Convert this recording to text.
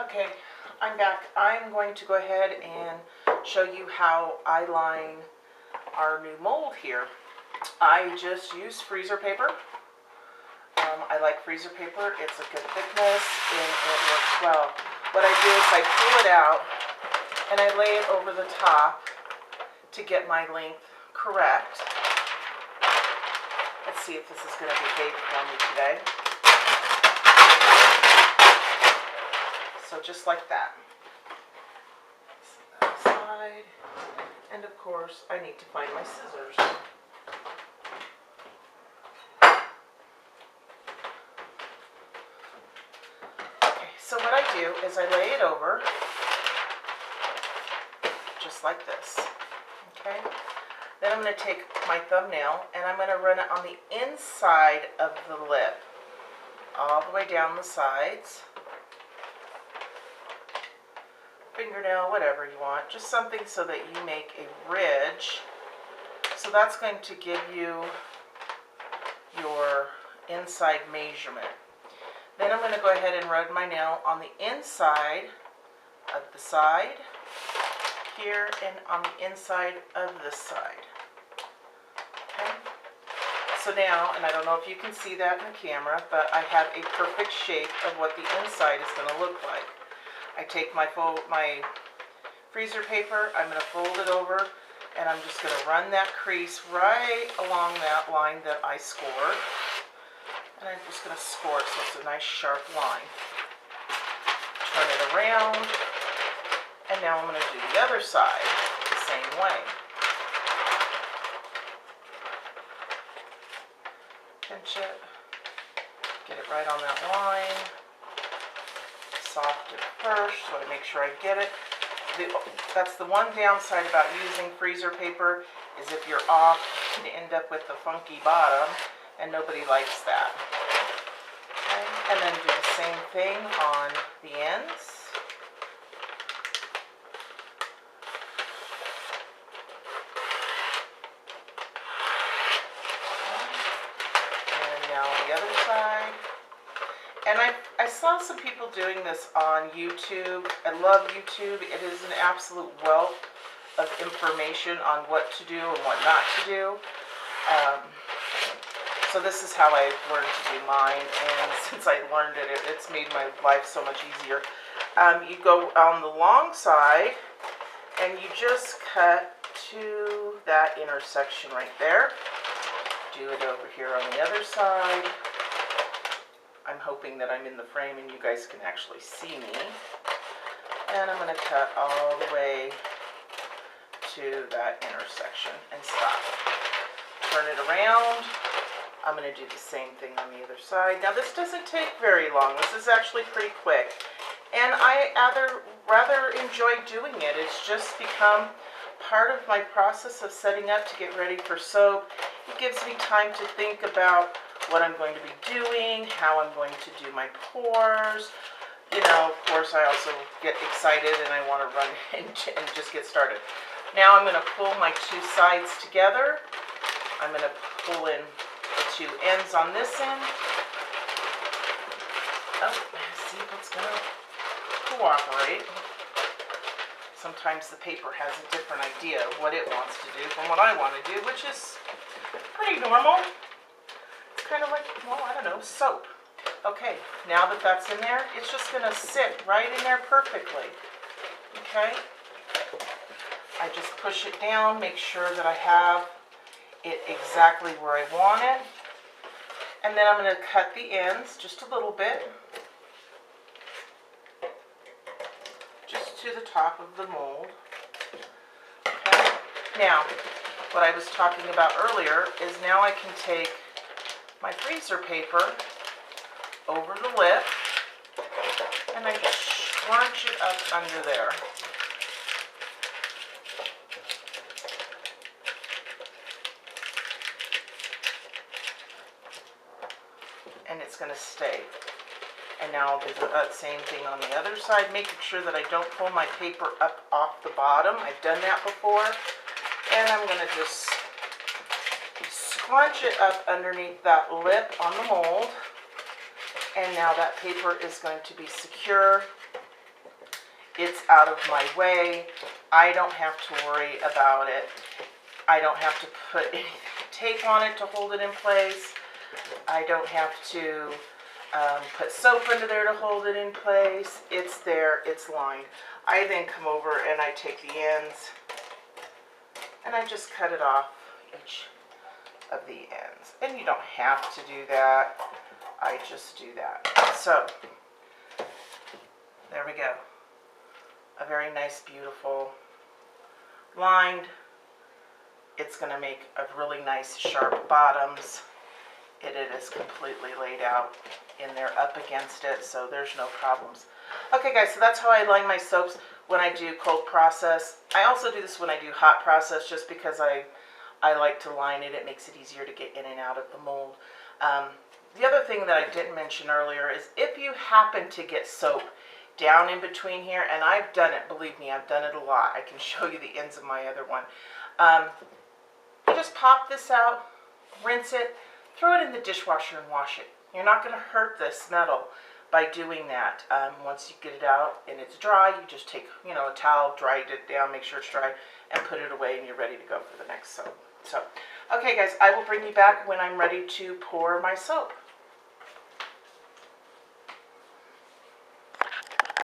Okay, I'm back. I'm going to go ahead and show you how I line our new mold here. I just use freezer paper. I like freezer paper. It's a good thickness and it works well. What I do is I pull it out and I lay it over the top to get my length correct. Let's see if this is going to behave for me today. So just like that. Set that aside. And of course, I need to find my scissors. Okay, so what I do is I lay it over just like this. Okay? Then I'm going to take my thumbnail and I'm going to run it on the inside of the lip, all the way down the sides. Fingernail, whatever you want, just something so that you make a ridge. So that's going to give you your inside measurement. Then I'm going to go ahead and run my nail on the inside of the side here and on the inside of this side. Okay? So now, and I don't know if you can see that in the camera, but I have a perfect shape of what the inside is going to look like. I take my freezer paper, I'm going to fold it over, and I'm just going to run that crease right along that line that I scored. And I'm just going to score it so it's a nice sharp line. Turn it around, and now I'm going to do the other side the same way. Pinch it, get it right on that line. Soft at first, so I make sure I get it. That's the one downside about using freezer paper, is if you're off, you can end up with the funky bottom, and nobody likes that. Okay. And then do the same thing on the ends. Okay. And now the other side. And I saw some people doing this on YouTube. I love YouTube. It is an absolute wealth of information on what to do and what not to do. So this is how I learned to do mine, and since I learned it, it's made my life so much easier. You go on the long side, and you just cut to that intersection right there. Do it over here on the other side. I'm hoping that I'm in the frame and you guys can actually see me. And I'm going to cut all the way to that intersection and stop. Turn it around. I'm going to do the same thing on the other side. Now this doesn't take very long. This is actually pretty quick. And I rather enjoy doing it. It's just become part of my process of setting up to get ready for soap. It gives me time to think about what I'm going to be doing, how I'm going to do my pores. You know, of course, I also get excited and I want to run and just get started. Now I'm going to pull my two sides together. I'm going to pull in the two ends on this end. Oh, see if it's going to cooperate. Sometimes the paper has a different idea of what it wants to do from what I want to do, which is pretty normal. Kind of like, well, I don't know, soap. Okay, now that that's in there, it's just going to sit right in there perfectly. Okay? I just push it down, make sure that I have it exactly where I want it. And then I'm going to cut the ends just a little bit. Just to the top of the mold. Okay? Now, what I was talking about earlier is now I can take my freezer paper over the lip and I just scrunch it up under there. And it's going to stay. And now I'll do the same thing on the other side, making sure that I don't pull my paper up off the bottom. I've done that before. And I'm going to just scrunch it up underneath that lip on the mold, and now that paper is going to be secure it's out of my way. I don't have to worry about it. I don't have to put any tape on it to hold it in place. I don't have to put soap under there to hold it in place. It's there, it's lined. I then come over and I take the ends and I just cut it off each of the ends. And you don't have to do that. I just do that. So, there we go. A very nice, beautiful, lined. It's going to make a really nice, sharp bottoms. It is completely laid out in there up against it, so there's no problems. Okay guys, so that's how I line my soaps when I do cold process. I also do this when I do hot process just because I like to line it. It makes it easier to get in and out of the mold. The other thing that I didn't mention earlier is if you happen to get soap down in between here, and I've done it, believe me, I've done it a lot. I can show you the ends of my other one. You just pop this out, rinse it, throw it in the dishwasher and wash it. You're not going to hurt this metal by doing that. Once you get it out and it's dry, you just take, a towel, dry it down, make sure it's dry, and put it away, and you're ready to go for the next soap. So, okay guys, I will bring you back when I'm ready to pour my soap.